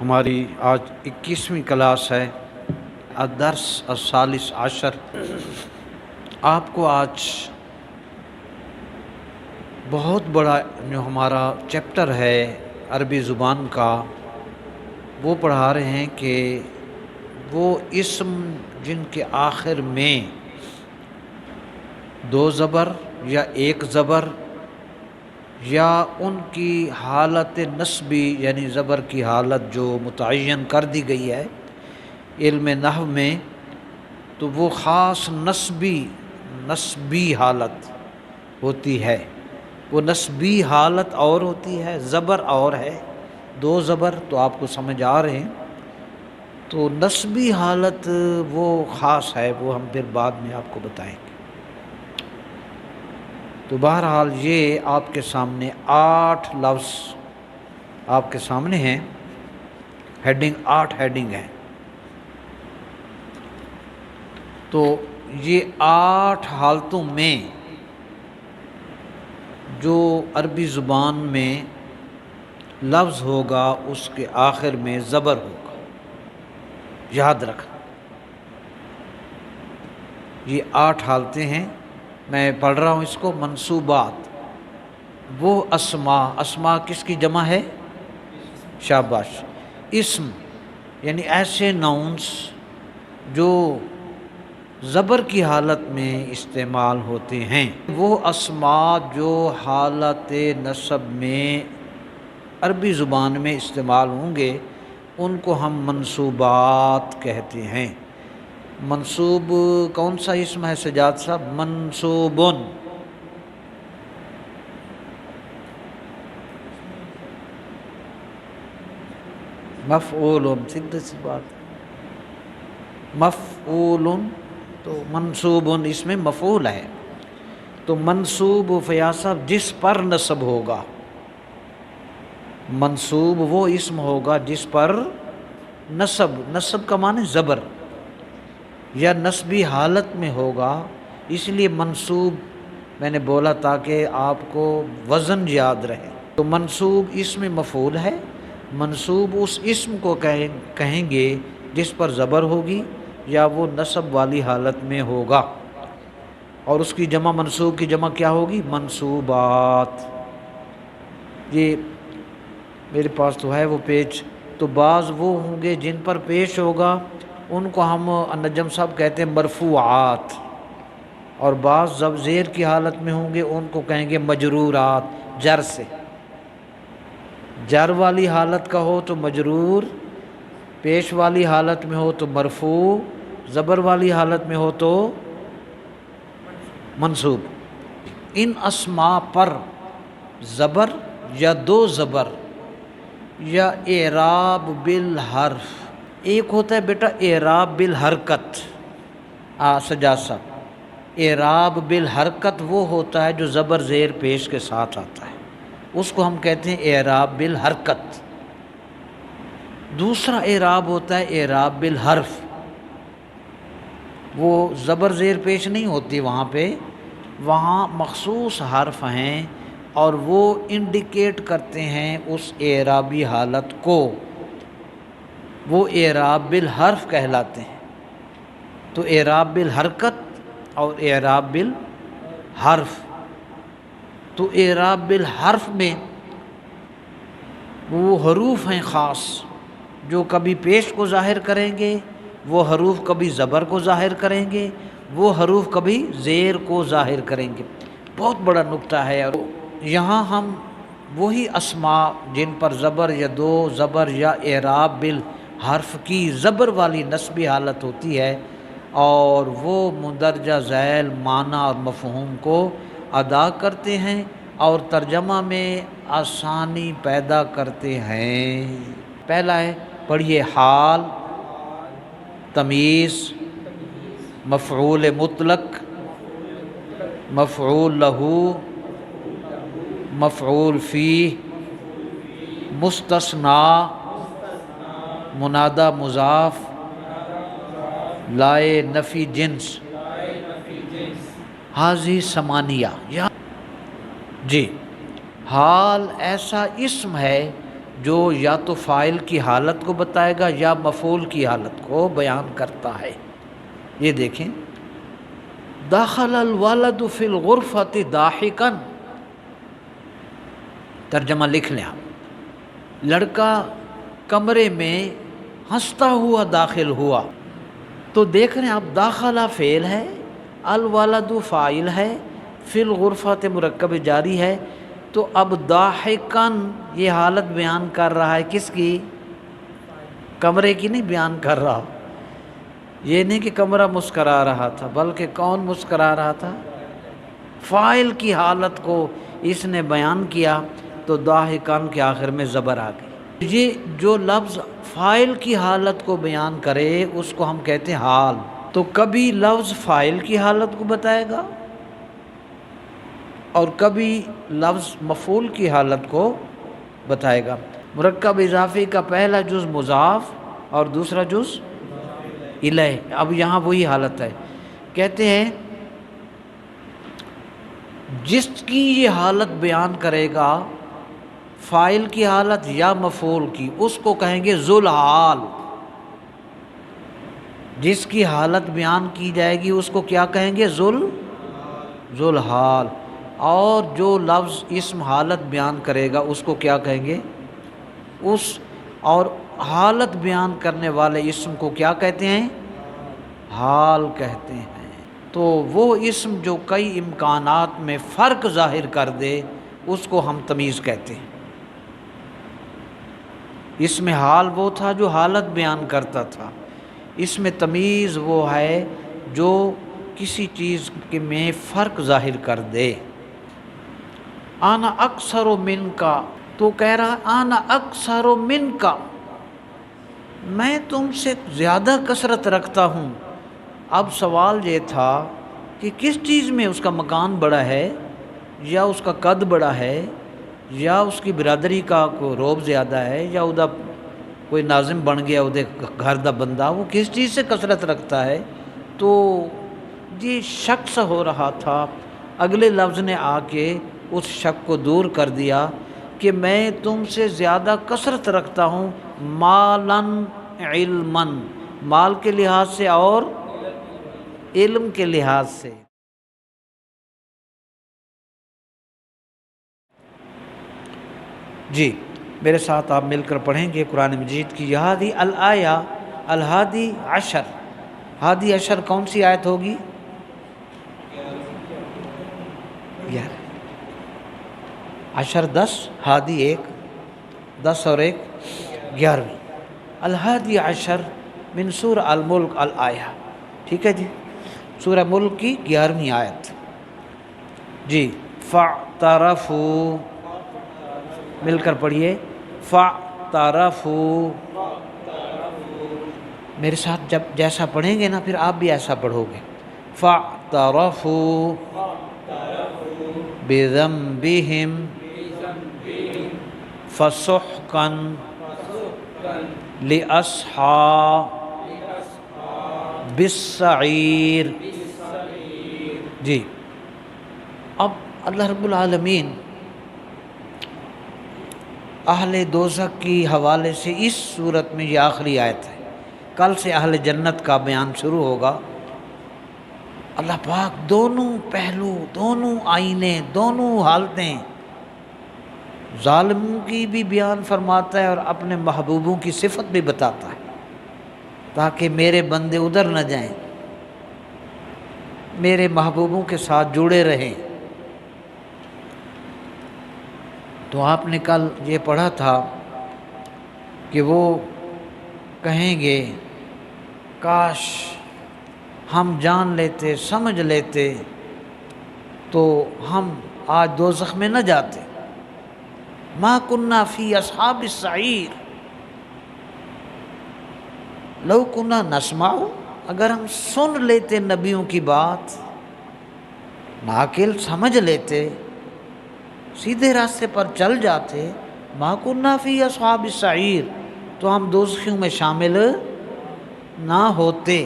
ہماری آج 21ویں کلاس ہے، الدرس الثالث عشر۔ آپ کو آج بہت بڑا جو ہمارا چیپٹر ہے عربی زبان کا وہ پڑھا رہے ہیں کہ وہ اسم جن کے آخر میں دو زبر یا ایک زبر یا ان کی حالت نسبی یعنی زبر کی حالت جو متعین کر دی گئی ہے علم نحو میں، تو وہ خاص نسبی حالت ہوتی ہے۔ وہ نسبی حالت اور ہوتی ہے، زبر اور ہے، دو زبر تو آپ کو سمجھ آ رہے ہیں۔ تو نسبی حالت وہ خاص ہے، وہ ہم پھر بعد میں آپ کو بتائیں گے۔ تو بہرحال یہ آپ کے سامنے 8 لفظ آپ کے سامنے ہیں، 8 ہیڈنگ ہیں۔ تو یہ 8 حالتوں میں جو عربی زبان میں لفظ ہوگا اس کے آخر میں زبر ہوگا، یاد رکھنا۔ یہ 8 حالتیں ہیں، میں پڑھ رہا ہوں اس کو۔ منصوبات، وہ اسما کس کی جمع ہے؟ شاباش۔ اسم یعنی ایسے ناؤنس جو زبر کی حالت میں استعمال ہوتے ہیں، وہ اسما جو حالت نصب میں عربی زبان میں استعمال ہوں گے ان کو ہم منصوبات کہتے ہیں۔ منصوب کون سا اسم ہے سجاد صاحب؟ منصوبن۔ مفعول، سیدھی سی بات، مفعول۔ تو منصوب اس میں مفعول ہے۔ تو منصوب فیاض صاحب جس پر نصب ہوگا، منصوب وہ اسم ہوگا جس پر نصب کا معنی زبر یا نسبی حالت میں ہوگا۔ اس لیے منصوب میں نے بولا تاکہ آپ کو وزن یاد رہے۔ تو منصوب اسم مفعول ہے، منصوب اس اسم کو کہیں گے جس پر زبر ہوگی یا وہ نصب والی حالت میں ہوگا، اور اس کی جمع منصوب کی جمع کیا ہوگی؟ منصوبات۔ یہ میرے پاس تو ہے وہ پیج۔ تو بعض وہ ہوں گے جن پر پیش ہوگا ان کو ہم نجم صاحب کہتے ہیں مرفوعات، اور بعض جب زیر کی حالت میں ہوں گے ان کو کہیں گے مجرورات، جر سے۔ جر والی حالت کا ہو تو مجرور، پیش والی حالت میں ہو تو مرفوع، زبر والی حالت میں ہو تو منصوب۔ ان اسماء پر زبر یا دو زبر یا اعراب بالحرف، ایک ہوتا ہے بیٹا اعراب بالحرکت۔ سجاد صاحب، اعراب بالحرکت وہ ہوتا ہے جو زبر زیر پیش کے ساتھ آتا ہے، اس کو ہم کہتے ہیں اعراب بالحرکت۔ دوسرا اعراب ہوتا ہے اعراب بالحرف، وہ زبر زیر پیش نہیں ہوتی وہاں پہ، وہاں مخصوص حرف ہیں اور وہ انڈیکیٹ کرتے ہیں اس اعرابی حالت کو، وہ اعراب بالحرف کہلاتے ہیں۔ تو اعراب بالحرکت اور اعراب بالحرف۔ تو اعراب بالحرف میں وہ حروف ہیں خاص جو کبھی پیش کو ظاہر کریں گے، وہ حروف کبھی زبر کو ظاہر کریں گے، وہ حروف کبھی زیر کو ظاہر کریں گے۔ بہت بڑا نکتہ ہے۔ اور یہاں ہم وہی اسماء جن پر زبر یا دو زبر یا اعراب بالحرف کی زبر والی نسبی حالت ہوتی ہے اور وہ مندرجہ ذیل معنی اور مفہوم کو ادا کرتے ہیں اور ترجمہ میں آسانی پیدا کرتے ہیں۔ پہلا ہے، پڑھیے، حال، تمیز، مفعول مطلق، مفعول لہو، مفعول فیہ، مستثنی، منادی مضاف، لائے نفی جنس، حاضی ثمانیہ۔ جی، حال ایسا اسم ہے جو یا تو فاعل کی حالت کو بتائے گا یا مفعول کی حالت کو بیان کرتا ہے۔ یہ دیکھیں، دخل الولد فی الغرفۃ ضاحکا، ترجمہ لکھ لیں آپ، لڑکا کمرے میں ہنستا ہوا داخل ہوا۔ تو دیکھ رہے ہیں آپ، داخلہ فعل ہے، الولد فاعل ہے، فی الغرفۃ مرکب جاری ہے، تو اب ضاحکا یہ حالت بیان کر رہا ہے کس کی؟ کمرے کی نہیں بیان کر رہا۔ یہ نہیں کہ کمرہ مسکرا رہا تھا، بلکہ کون مسکرا رہا تھا؟ فاعل کی حالت کو اس نے بیان کیا، تو ضاحکا کے آخر میں زبر آ گئی۔ یہ جو لفظ فاعل کی حالت کو بیان کرے اس کو ہم کہتے ہیں حال۔ تو کبھی لفظ فاعل کی حالت کو بتائے گا اور کبھی لفظ مفعول کی حالت کو بتائے گا۔ مرکب اضافی کا پہلا جز مضاف اور دوسرا جز الیہ۔ اب یہاں وہی حالت ہے، کہتے ہیں جس کی یہ حالت بیان کرے گا، فاعل کی حالت یا مفعول کی، اس کو کہیں گے ذوالحال۔ جس کی حالت بیان کی جائے گی اس کو کیا کہیں گے؟ ذوالحال۔ اور جو لفظ اسم حالت بیان کرے گا اس کو کیا کہیں گے؟ اور حالت بیان کرنے والے اسم کو کیا کہتے ہیں؟ حال کہتے ہیں۔ تو وہ اسم جو کئی امکانات میں فرق ظاہر کر دے اس کو ہم تمیز کہتے ہیں۔ اسم حال وہ تھا جو حالت بیان کرتا تھا، اسم تمیز وہ ہے جو کسی چیز میں فرق ظاہر کر دے۔ آنا اکثر من کا، تو کہہ رہا آنا اکثر من کا، میں تم سے زیادہ کثرت رکھتا ہوں۔ اب سوال یہ تھا کہ کس چیز میں اس کا مکان بڑا ہے، یا اس کا قد بڑا ہے، یا اس کی برادری کا کوئی روب زیادہ ہے، یا ادا کوئی ناظم بن گیا ادھے گھر دا بندہ، وہ کس چیز سے کثرت رکھتا ہے؟ تو یہ شک سا ہو رہا تھا۔ اگلے لفظ نے آ کے اس شک کو دور کر دیا کہ میں تم سے زیادہ کثرت رکھتا ہوں، مالاً علماً، مال کے لحاظ سے اور علم کے لحاظ سے۔ جی میرے ساتھ آپ مل کر پڑھیں گے قرآن مجید کی ہادی الآیہ الہادی عشر۔ ہادی عشر کون سی آیت ہوگی؟ 11۔ عشر 10، ہادی 1، 10 اور 1 11۔ الہادی عشر من سورہ الملک الآیہ، ٹھیک ہے جی، سورہ ملک کی 11ویں آیت۔ جی فاعترفوا، مل کر پڑھیے، فاعترفوا۔ میرے ساتھ جب جیسا پڑھیں گے نا پھر آپ بھی ایسا پڑھو گے۔ فاعترفوا بذنبہم فسحقا لأصحاب السعیر۔ جی اب اللہ رب العالمین اہل دوزخ کی حوالے سے اس صورت میں یہ آخری آیت ہے، کل سے اہل جنت کا بیان شروع ہوگا۔ اللہ پاک دونوں پہلو، دونوں آئینے، دونوں حالتیں ظالموں کی بھی بیان فرماتا ہے اور اپنے محبوبوں کی صفت بھی بتاتا ہے، تاکہ میرے بندے ادھر نہ جائیں، میرے محبوبوں کے ساتھ جڑے رہیں۔ تو آپ نے کل یہ پڑھا تھا کہ وہ کہیں گے کاش ہم جان لیتے، سمجھ لیتے تو ہم آج دوزخ میں نہ جاتے۔ ما کننا فی اصحاب السعیر لو کننا نسمع، اگر ہم سن لیتے نبیوں کی بات، ناقل سمجھ لیتے، سیدھے راستے پر چل جاتے، ما کننا فی اصحاب السعیر، تو ہم دوزخیوں میں شامل نہ ہوتے۔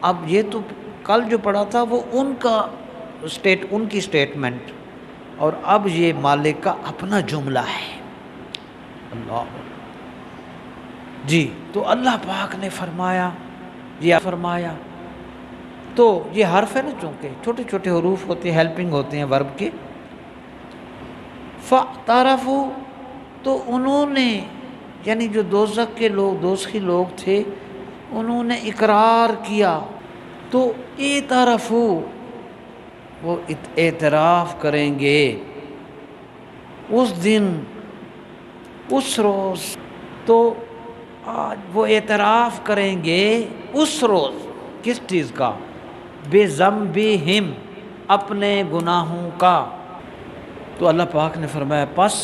اب یہ تو کل جو پڑھا تھا وہ ان کی سٹیٹمنٹ، اور اب یہ مالک کا اپنا جملہ ہے۔ اللہ جی، تو اللہ پاک نے فرمایا، یہ فرمایا، تو یہ حرف ہے نا، چونکہ چھوٹے چھوٹے حروف ہوتے ہیں، ہیلپنگ ہوتے ہیں ورب کے. فَاعْتَرَفُوا، تو انہوں نے، یعنی جو دوزخ کے لوگ، دوزخی لوگ تھے، انہوں نے اقرار کیا. تو اعترفوا، وہ اعتراف کریں گے اس دن، اس روز. تو آج وہ اعتراف کریں گے اس روز کس چیز کا؟ بِذَنبِهِمْ، اپنے گناہوں کا. تو اللہ پاک نے فرمایا پس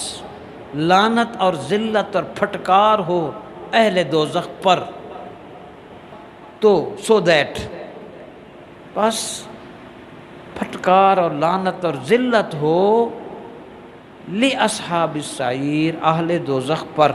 لعنت اور ذلت اور پھٹکار ہو اہل دوزخ پر. تو سو دیٹ، بس پھٹکار اور لعنت اور ذلت ہو لی اصحاب السعیر، اہل دوزخ پر.